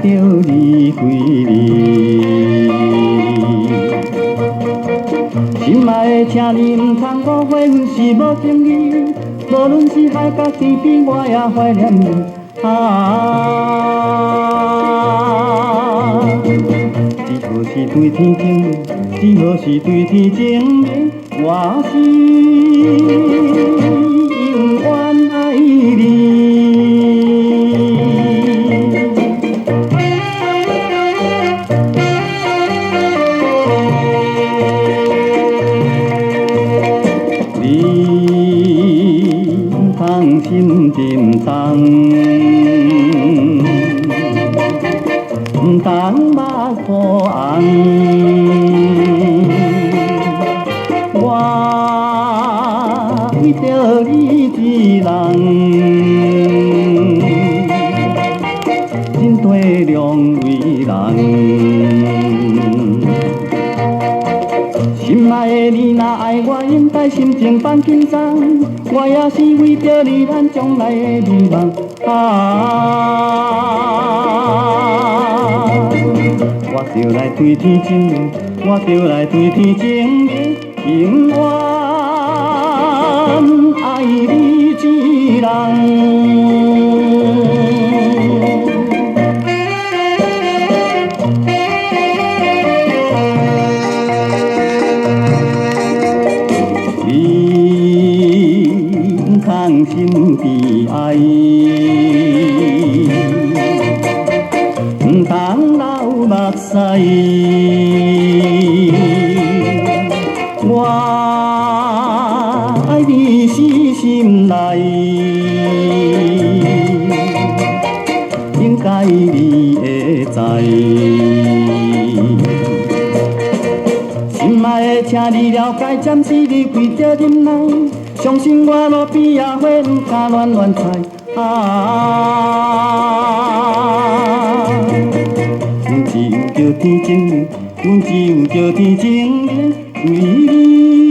着你归你。心爱的，请你唔通误会，阮是无情义。无论是海角天边，我也怀念你。只好是对天情，只好是对天情的，我是永远爱你。心沉重，唔通目苦红。我为着你一人，真地良为人。心爱的，你若爱我，应该心情放轻松。我也是为着你，咱将来的美梦。我就来对天情，我就来对天情的，永远爱你一人。伤心的爱，唔通流目屎。我爱你是心内，应该你会知。心爱的，请你了解，暂时离开这忍耐。相信我，路边野花唔敢乱乱采。阮只有着天情，阮只有着天情的为你。